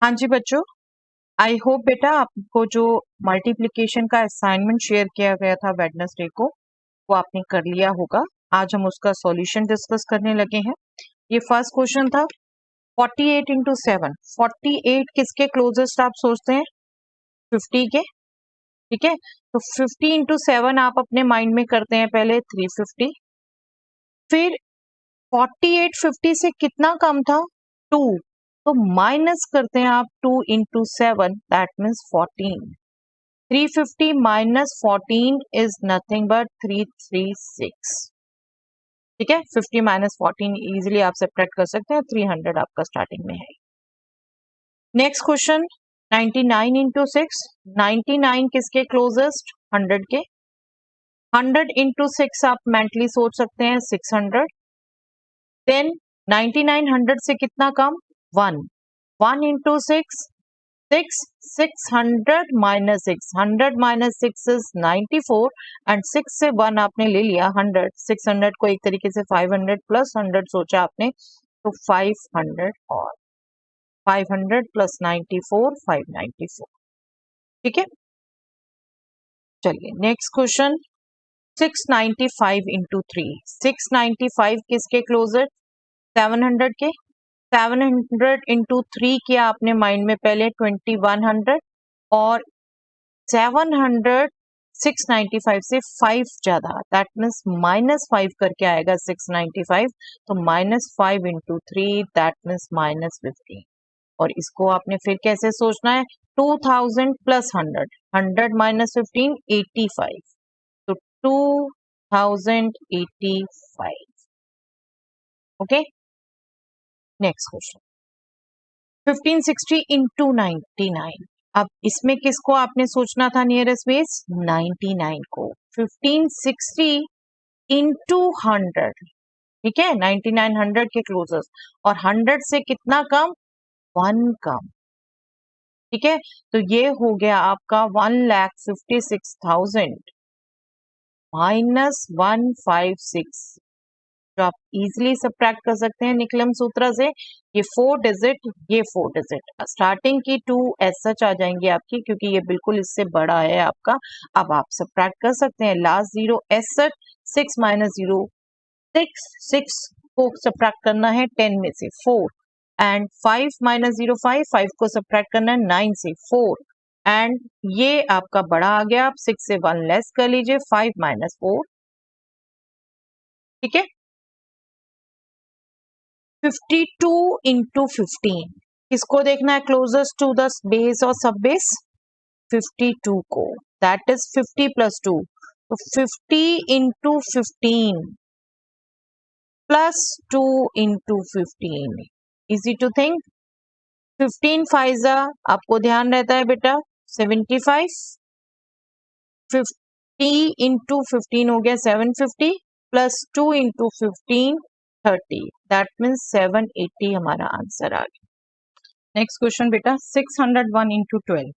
हाँ जी बच्चों, I hope बेटा आपको जो मल्टीप्लिकेशन का असाइनमेंट शेयर किया गया था वेडनेसडे को वो आपने कर लिया होगा। आज हम उसका सॉल्यूशन डिस्कस करने लगे हैं। ये फर्स्ट क्वेश्चन था 48 इंटू 7। 48 किसके क्लोजेस्ट आप सोचते हैं? 50 के। ठीक है, तो 50 इंटू 7 आप अपने माइंड में करते हैं पहले 350। फिर 48 50 से कितना कम था? 2। तो माइनस करते हैं आप 2 into 7, that means 14। 350 minus 14 is nothing but 336। ठीक है, 50 minus 14 इजीली आप सब्ट्रैक्ट कर सकते हैं, 300 आपका स्टार्टिंग में है। Next question 99 into 6। 99 किसके क्लोजेस्ट? 100 के। 100 इंटू 6 आप मेंटली सोच सकते हैं 600। देन 99 100 से कितना कम? 1। 1 into 6 6, 600 minus 6, 100 minus 6 is 94 and 6 से 1 आपने ले लिया 100, 600 को एक तरीके से 500 प्लस 100 सोचा आपने, तो 500 और 500 प्लस 94 594। ठीक है, चलिए नेक्स्ट क्वेश्चन 695 इंटू 3। 695 किसके क्लोजर? 700 के। 700 इंटू 3 किया आपने माइंड में पहले 2100 और 700 695 से 5 ज्यादा, दैट मीन्स -5 करके आएगा 695, तो -5 इंटू 3 दैट मीन्स -15। और इसको आपने फिर कैसे सोचना है? 2000 प्लस 100, 100 माइनस 15 85, तो 2085। Okay, next question 1560 into 99। अब इसमें किसको आपने सोचना था नियरेस्ट बेस? 99 को। 1560 इंटू 100, ठीक है, 99 100 के क्लोजेस्ट, और 100 से कितना कम? 1 कम। ठीक है, तो ये हो गया आपका 1,56,000 माइनस 156, जो आप इजिली सब्ट्रैक्ट कर सकते हैं निकलम सूत्र से। ये 4 डिजिट, ये 4 डिजिट, स्टार्टिंग की 2 एज सच आ जाएंगी आपकी, क्योंकि ये बिल्कुल इससे बड़ा है आपका। अब आप सब्ट्रैक्ट कर सकते हैं, लास्ट 0 एज सच, 6 माइनस 0 6, 6 को सब्ट्रैक्ट करना है 10 में से 4, एंड 5 माइनस 0 5, 5 को सब्ट्रैक्ट करना है 9 से 4, एंड ये आपका बड़ा आ गया। आप 6 से 1 लेस कर लीजिए, 5 माइनस 4। ठीक है, 52 इंटू 15 किसको देखना है क्लोजेस्ट टू द बेस और सब बेस? 52 को, दैट इज 50 प्लस 2, तो 50 into 15 plus 2 into 15। Easy to think. 15 फाइजा आपको ध्यान रहता है बेटा 75, 50 इंटू 15 हो गया 750, प्लस 2 इंटू 15 30, दैट मीन्स 780 हमारा आंसर आ गया। नेक्स्ट क्वेश्चन बेटा 601 इंटू 12।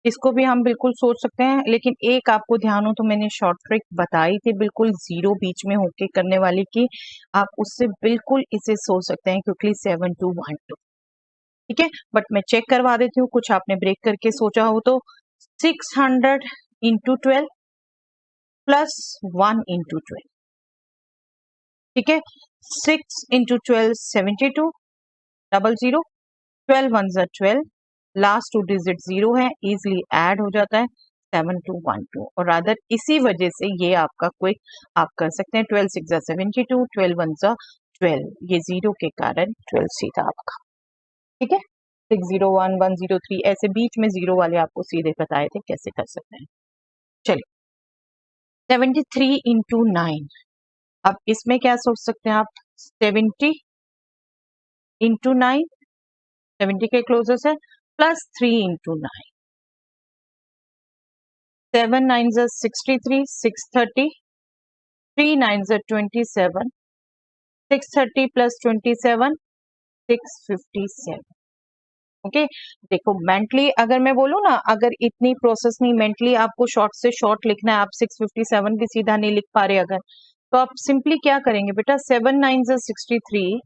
इसको भी हम बिल्कुल सोच सकते हैं, लेकिन एक आपको ध्यान हो तो मैंने शॉर्ट ट्रिक बताई थी बिल्कुल जीरो बीच में होके करने वाली की, आप उससे बिल्कुल इसे सोच सकते हैं क्विकली 7212। ठीक है, बट मैं चेक करवा देती हूँ, कुछ आपने ब्रेक करके सोचा हो तो 600 इंटू 12 प्लस 1 इंटू 12। ठीक है, 6 इंटू 12 72 00, 12 1 12, लास्ट 2 डिजिट 0 है, इजिली ऐड हो जाता है 7212, और रादर इसी वजह से ये आपका क्विक आप कर सकते हैं। 12 6 72, 12 1 12, ये 0 के कारण 12 सीधा आपका। ठीक है, 601 103 ऐसे बीच में 0 वाले आपको सीधे बताए थे कैसे कर सकते हैं। चलिए 73 इंटू 9। अब इसमें क्या सोच सकते हैं आप? 70 इंटू 9, 70 के क्लोजेस्ट है, प्लस 3 इंटू 9, 7 9 63, 630, 3 9 27, 630 प्लस 27 657। ओके, देखो मेंटली अगर मैं बोलूँ ना, अगर इतनी प्रोसेस नहीं, मेंटली आपको शॉर्ट से शॉर्ट लिखना है, आप 657 भी सीधा नहीं लिख पा रहे अगर, तो आप सिंपली क्या करेंगे बेटा, 7 9 63,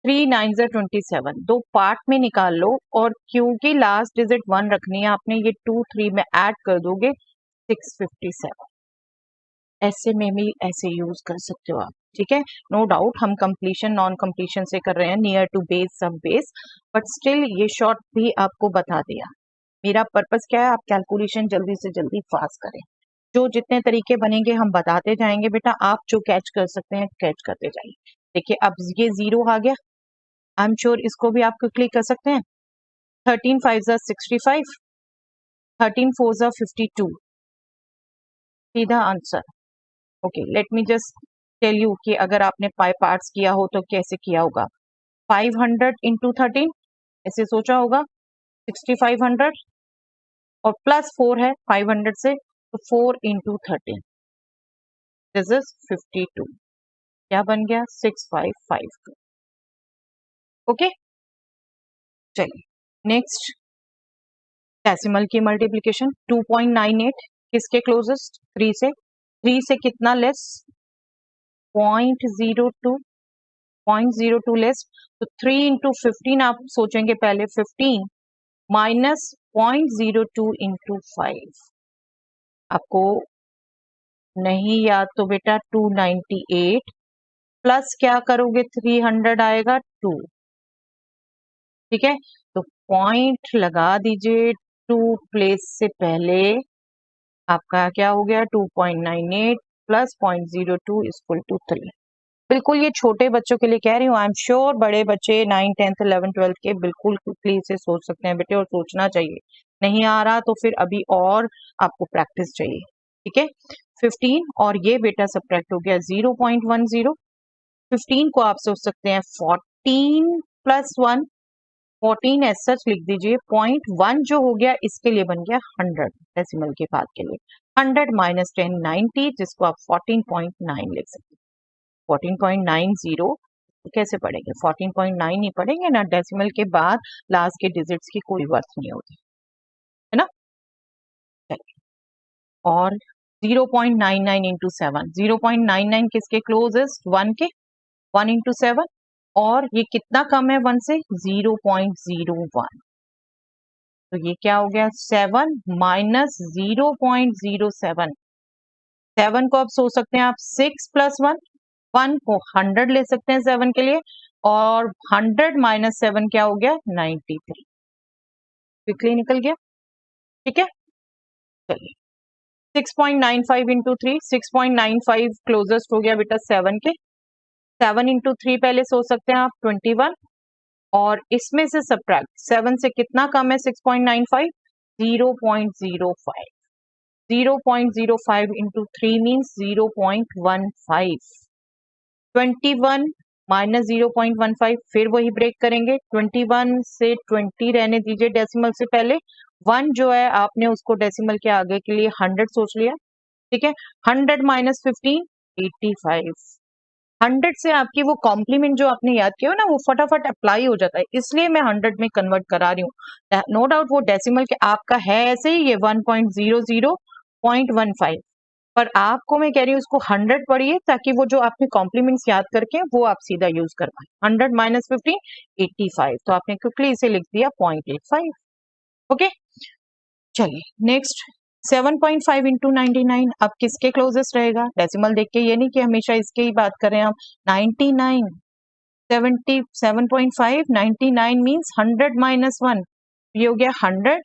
3 9 27, दो पार्ट में निकाल लो और क्योंकि लास्ट डिजिट 1 रखनी है आपने, ये 2 3 में ऐड कर दोगे 657। ऐसे में भी ऐसे यूज कर सकते हो आप, ठीक है। नो डाउट हम कंप्लीशन नॉन कंप्लीशन से कर रहे हैं, नियर टू बेस सब बेस, बट स्टिल ये शॉर्ट भी आपको बता दिया। मेरा पर्पस क्या है, आप कैलकुलेशन जल्दी से जल्दी फास्ट करें। जो जितने तरीके बनेंगे हम बताते जाएंगे बेटा, आप जो कैच कर सकते हैं कैच करते जाइए। देखिए अब ये 0 आ गया, आई एम श्योर इसको भी आप क्विकली कर सकते हैं। 13 5 65, 13 4 52, सीधा आंसर। Okay let me just tell you कि अगर आपने 5 पार्ट्स किया हो तो कैसे किया होगा। 500 इंटू 13 ऐसे सोचा होगा, 6500 और प्लस 4 है 500 से, तो 4 इंटू 13 दिस इज 52। क्या बन गया 6552। ओके चलिए नेक्स्ट, डेसिमल की मल्टीप्लिकेशन 2.98 किसके क्लोजेस्ट, 3 से। 3 से कितना लेस, 0.02, 0.02 लेस, तो 3 इंटू 15 आप सोचेंगे पहले, 15 माइनस 0.02 इंटू 5। आपको नहीं याद तो बेटा 298 प्लस क्या करोगे 300 आएगा 2, ठीक है। तो पॉइंट लगा दीजिए 2 प्लेस से पहले, आपका क्या हो गया 2.98 प्लस 0.02 इक्वल टू 3। बिल्कुल ये छोटे बच्चों के लिए कह रही हूँ, आई एम श्योर बड़े बच्चे 9 10th 11 12 के बिल्कुल क्विकली से सोच सकते हैं बेटे, और सोचना चाहिए। नहीं आ रहा तो फिर अभी और आपको प्रैक्टिस चाहिए, ठीक है। 15 और ये बेटा सब्ट्रैक्ट हो गया 0.10। 15 को आप सोच सकते हैं 14 प्लस 1, 14 एज सच लिख दीजिए, 0.1 जो हो गया इसके लिए बन गया 100 डेसिमल के बाद के लिए। 100 माइनस 10 90, जिसको आप 14.9 लिख सकते हैं। 14.90 कैसे पढ़ेंगे, 14.9 ही पढ़ेंगे ना, डेसिमल के बाद लास्ट के डिजिट्स की कोई वर्थ नहीं होती है ना। चलिए और 0.99 इंटू 7, 0.99 किसके क्लोजेस्ट, 1 के, 1 इंटू 7, और ये कितना कम है 1 से, 0.01, तो ये क्या हो गया 7 माइनस 0.07। 7 को आप सोच सकते हैं आप 6 प्लस 1, 1 को 100 ले सकते हैं 7 के लिए, और 100 माइनस 7 क्या हो गया 93, क्विकली निकल गया, ठीक है। चलिए 6.95 इंटू 3, 6.95 क्लोजेस्ट हो गया बेटा 7 के। 7 इंटू 3 पहले सोच सकते हैं आप 21, और इसमें से सब्ट्रैक्ट 7 से कितना कम है 6.95, 0.05। 0.05 इंटू 3 मीन्स 0.15। 21 माइनस 0.15, फिर वही ब्रेक करेंगे, 21 से 20 रहने दीजिए डेसिमल से पहले, 1 जो है आपने उसको डेसिमल के आगे के लिए 100 सोच लिया, ठीक है। 100 माइनस 15 85। 100 से आपकी वो कॉम्प्लीमेंट जो आपने याद किया हो ना वो फटाफट अप्लाई हो जाता है, इसलिए मैं 100 में कन्वर्ट करा रही हूँ। नो डाउट वो डेसिमल के आपका है ऐसे ही, ये 1.00.15, पर आपको मैं कह रही हूँ उसको 100 पढ़िए ताकि वो जो आपने कॉम्प्लीमेंट्स याद करके वो आप सीधा यूज कर पाए। 100 माइनस 15 85, तो आपने क्विकली इसे लिख दिया 0.85। ओके चलिए नेक्स्ट, 7.5 इंटू 99 अब किसके क्लोजेस्ट रहेगा, डेसिमल देख के, ये नहीं कि हमेशा इसके ही बात करें हम। 99 77.5, 99 मीन्स 100 माइनस 1, ये हो गया 100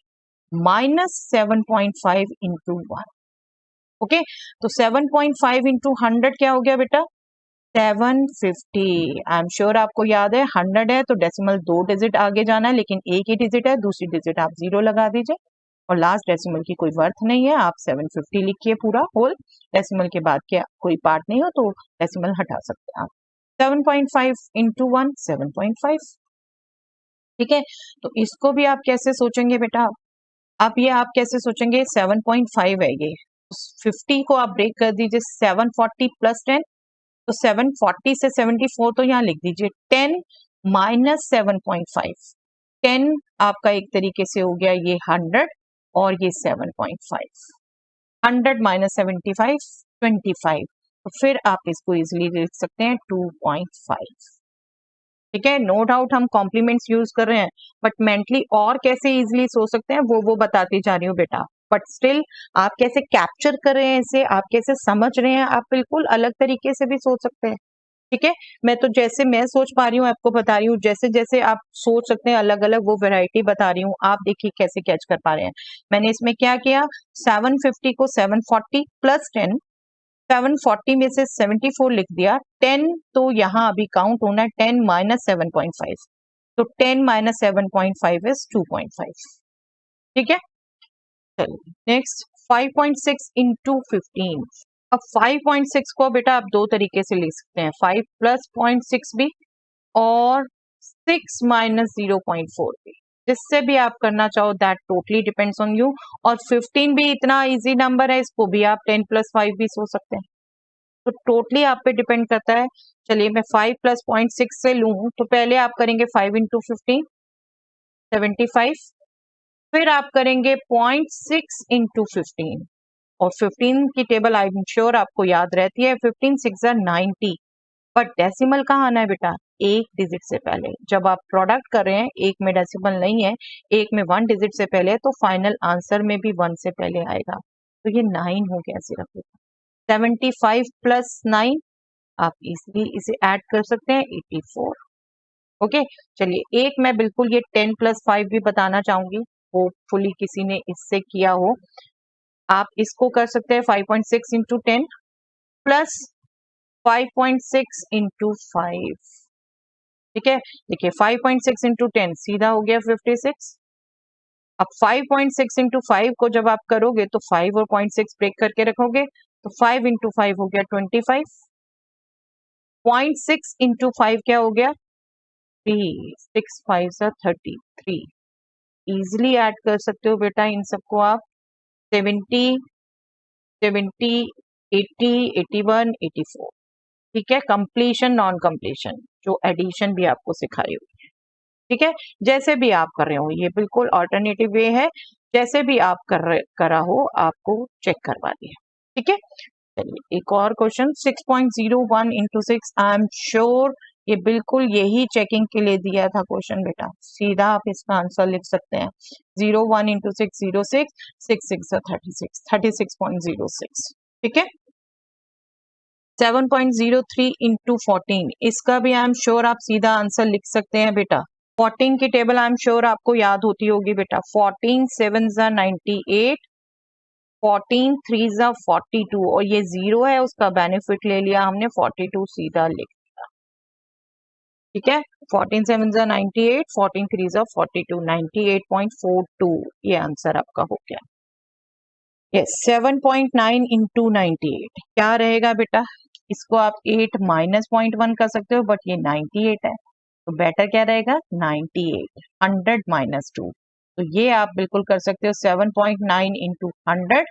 माइनस 7.5 इंटू 1। ओके तो 7.5 इंटू 100 क्या हो गया बेटा 750। आई एम श्योर आपको याद है 100 है तो डेसिमल 2 डिजिट आगे जाना है, लेकिन एक ही डिजिट है, दूसरी डिजिट आप 0 लगा दीजिए, और लास्ट डेसिमल की कोई वर्थ नहीं है, आप 750 लिखिए पूरा होल, डेसिमल के बाद के कोई पार्ट नहीं हो तो डेसिमल हटा सकते हैं आप। 7.5 इंटू 1 7.5, ठीक है। तो इसको भी आप कैसे सोचेंगे बेटा, आप ये आप कैसे सोचेंगे 7.5 है ये, 50 को आप ब्रेक कर दीजिए, 740 प्लस 10, तो 740 से 74 तो यहाँ लिख दीजिए, 10 माइनस 7.5, 10 आपका एक तरीके से हो गया ये 100 और ये 7.5, 100 माइनस 75 25, तो फिर आप इसको इजिली लिख सकते हैं 2.5। ठीक है, नो डाउट हम कॉम्प्लीमेंट्स यूज कर रहे हैं, बट मेंटली और कैसे इजिली सोच सकते हैं वो बताती जा रही हूँ बेटा। बट स्टिल आप कैसे कैप्चर कर रहे हैं इसे, आप कैसे समझ रहे हैं, आप बिल्कुल अलग तरीके से भी सोच सकते हैं। ठीक है, मैं तो जैसे मैं सोच पा रही हूँ आपको बता रही हूँ, जैसे जैसे आप सोच सकते हैं अलग अलग वो वैरायटी बता रही हूँ, आप देखिए कैसे कैच कर पा रहे हैं। मैंने इसमें क्या किया, 750 को 740 प्लस 10, 740 में से 74 लिख दिया, 10 तो यहाँ अभी काउंट होना है, 10 माइनस 7.5, तो 10 माइनस 7.5 इज 2.5। ठीक है, चलिए नेक्स्ट 5.6 इंटू 15। अब 5.6 को बेटा आप दो तरीके से लिख सकते हैं, 5 प्लस 0.6 भी और 6 माइनस 0.4 भी, जिससे भी आप करना चाहो that totally depends on you. और 15 भी इतना इजी नंबर है, इसको भी आप 10 प्लस 5 भी सोच सकते हैं, तो टोटली आप पे डिपेंड करता है। चलिए मैं 5 प्लस 0.6 से लूं तो पहले आप करेंगे 5 इंटू 15, 75, फिर आप करेंगे 0.6 इंटू 15, और 15 की टेबल आई एम श्योर आपको याद रहती है, 15 6 90, बट डेसिमल कहाँ आना है बेटा, एक डिजिट से पहले। जब आप प्रोडक्ट कर रहे हैं, एक में डेसिमल नहीं है, एक में 1 डिजिट से पहले है, तो फाइनल आंसर में भी 1 से पहले आएगा, तो ये 9 हो गया सिर्फ। 75 प्लस 9 आप इजिली इसे ऐड कर सकते हैं, 84। ओके, चलिए एक मैं बिल्कुल ये 10 प्लस 5 भी बताना चाहूंगी, होपफुली किसी ने इससे किया हो। आप इसको कर सकते हैं 5.6 इंटू 10 प्लस 5.6 इंटू 5। ठीक है, देखिए 5.6 इंटू 10 सीधा हो गया 56। अब 5.6 इंटू 5 को जब आप करोगे तो 5 और 0.6 ब्रेक करके रखोगे, तो 5 इंटू 5 हो गया 25, 0.6 इंटू 5 क्या हो गया 3, 6 5 सा 33। इजिली ऐड कर सकते हो बेटा इन सबको आप, 70, 70, 80, 81, 84। ठीक है, कंप्लीशन नॉन कंप्लीशन जो एडिशन भी आपको सिखाई हुई है। ठीक है, जैसे भी आप कर रहे हो, ये बिल्कुल ऑल्टरनेटिव वे है, जैसे भी आप करा हो आपको चेक करवा दिया। ठीक है, चलिए एक और question, 6.01 into 6, I am sure ये बिल्कुल यही चेकिंग के लिए दिया था क्वेश्चन बेटा, सीधा आप इसका आंसर लिख सकते हैं, 01 इंटू 6 06, 6 6 36, 36.06। ठीक है, 7.03 इंटू 14, इसका भी आई एम श्योर आप सीधा आंसर लिख सकते हैं बेटा। 14 की टेबल आई एम श्योर आपको याद होती होगी बेटा, 14 7 98, 14 3 42, और ये 0 है उसका बेनिफिट ले लिया हमने, 42 सीधा लिख दिया। ठीक है, 14 7 98, 14 3 42, 98.42, ये आंसर आपका हो गया। यस, 7.9 इंटू 98 क्या रहेगा बेटा, इसको आप 8 माइनस 0.1 कर सकते हो, बट ये 98 है, तो बेटर क्या रहेगा 98, 100 माइनस 2, तो ये आप बिल्कुल कर सकते हो 7.9 इंटू 100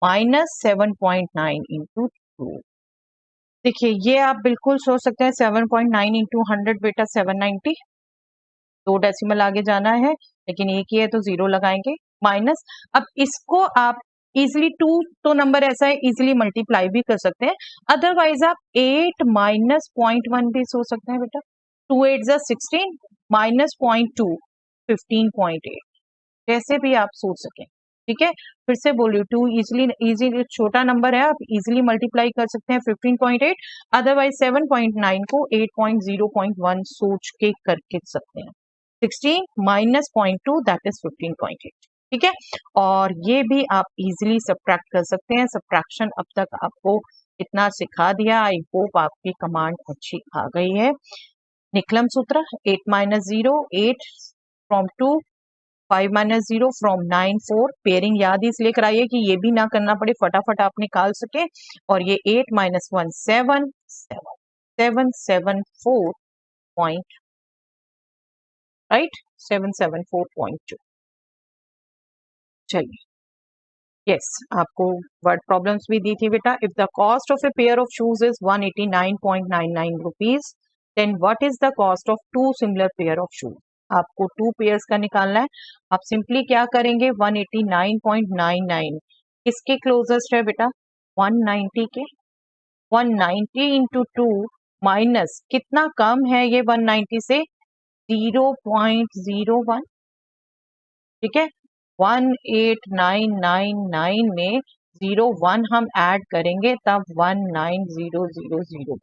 माइनस 7.9 इंटू 2। देखिए ये आप बिल्कुल सोच सकते हैं 7.9 इंटू 100 बेटा 790, 2 डेसिमल आगे जाना है, लेकिन एक ही है तो 0 लगाएंगे, माइनस, अब इसको आप इजिली 2 तो नंबर ऐसा है इजिली मल्टीप्लाई भी कर सकते हैं, अदरवाइज आप 8 माइनस 0.1 भी सोच सकते हैं बेटा, 2 8 16 माइनस 0.2 15.8, जैसे भी आप सोच सकें। ठीक है, फिर से बोल रही हूँ, 2 इजिली छोटा नंबर है, आप इजिली मल्टीप्लाई कर सकते हैं 15.8, अदरवाइज 7.9 को 8.0.1 सोच के करके सकते हैं, 16 माइनस 0.2 दैट इज 15.8। ठीक है, और ये भी आप इजिली सब्ट्रैक्ट कर सकते हैं, सब्ट्रैक्शन अब तक आपको इतना सिखा दिया, आई होप आपकी कमांड अच्छी आ गई है। निकलम सूत्र, 8 minus 0 8 from 2, 5 minus 0 from 9 4, pairing याद ही इसलिए कराइए कि ये भी ना करना पड़े, फटाफट आप निकाल सके, और ये 8 माइनस 1 7 7 774 पॉइंट, राइट, 774.2। चलिए, यस आपको वर्ड प्रॉब्लम्स भी दी थी बेटा, if the cost of a pair of shoes is 189.99 rupees, then what is the cost of 2 similar pair of shoes. आपको 2 पेयर्स का निकालना है, आप सिंपली क्या करेंगे, 189.99 किसके क्लोजेस्ट है बेटा, 190 के, 190 इंटू 2 माइनस कितना कम है ये 190 से 0.01, ठीक है। 18999 में 01 हम ऐड करेंगे तब 19000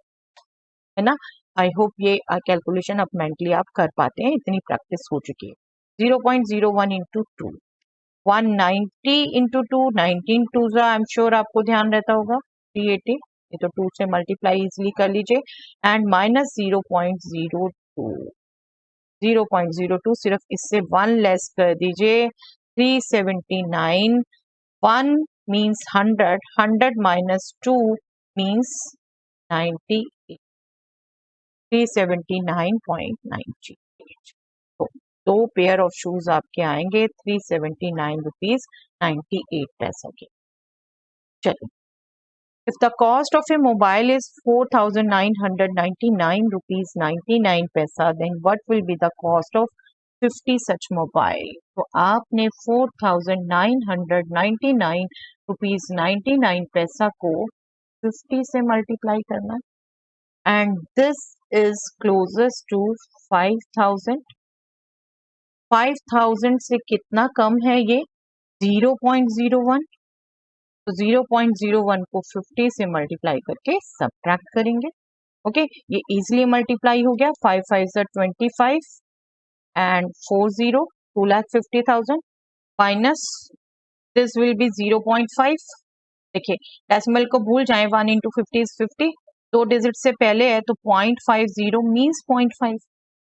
है ना। आई होप ये कैलकुलेशन अब मेंटली आप कर पाते हैं, इतनी प्रैक्टिस हो चुकी है। 0.01 into 2, 190 into 2, 19 two I am sure आपको ध्यान रहता होगा 380, ये तो 2 से मल्टीप्लाई इजिली कर लीजिए, एंड माइनस 0.02 सिर्फ इससे 1 लेस कर दीजिए, 379, 1 मीन्स 100, 100 माइनस 2 मीन्स 98, 379.98। तो 2 पेयर ऑफ शूज आपके आएंगे 379 रुपीज 98 पैसा के। चलिए, if the cost of a mobile is 4,999 rupees 99 paisa, then what will be the cost of 50 such mobile? तो आपने 4,999 रुपीज 99 पैसा को 50 से मल्टीप्लाई करना है, and this is closest to 5,000। 5,000 से कितना कम है ये 0.01, तो 0.01 को 50 से मल्टीप्लाई करके सब्ट्रैक्ट करेंगे। ओके, ये इजीली मल्टीप्लाई हो गया, 5 5 25 and 40 2,50,000 minus this will be 0.5। देखिए डेसिमल को भूल जाएं, 1 इंटू 50 इज 50, 2 डिजिट से पहले है तो 0.50 मीन्स 0.5,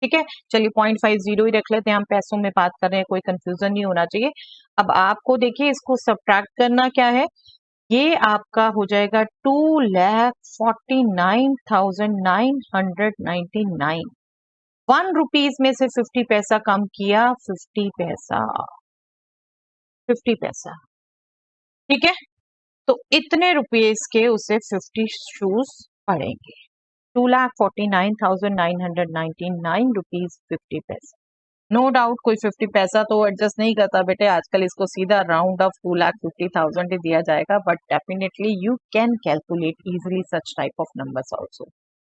ठीक है। चलिए 0.50 ही रख लेते हैं, हम पैसों में बात कर रहे हैं, कोई कंफ्यूजन नहीं होना चाहिए। अब आपको देखिए इसको सब्ट्रैक्ट करना क्या है, ये आपका हो जाएगा 2,49,999। 1 रुपीज में से 50 पैसा कम किया, 50 पैसा, 50 पैसा, ठीक है। तो इतने रुपीज के उसे 50 शूज पड़ेंगे, 2,49,999 रुपीज 50 पैसा। नो डाउट कोई 50 पैसा तो एडजस्ट नहीं करता बेटे, आजकल इसको सीधा राउंड ऑफ 2,50,000 ही दिया जाएगा, but definitely you can calculate easily such type of numbers also,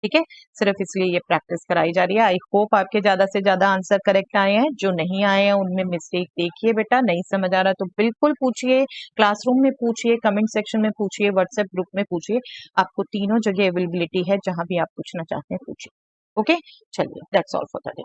ठीक है। सिर्फ इसलिए ये प्रैक्टिस कराई जा रही है। आई होप आपके ज्यादा से ज्यादा आंसर करेक्ट आए हैं, जो नहीं आए हैं उनमें मिस्टेक देखिए बेटा, नहीं समझ आ रहा तो बिल्कुल पूछिए, क्लासरूम में पूछिए, कमेंट सेक्शन में पूछिए, व्हाट्सएप ग्रुप में पूछिए, आपको तीनों जगह अवेलेबिलिटी है, जहां भी आप पूछना चाहते हैं पूछिए। ओके, चलिए that's all for the day.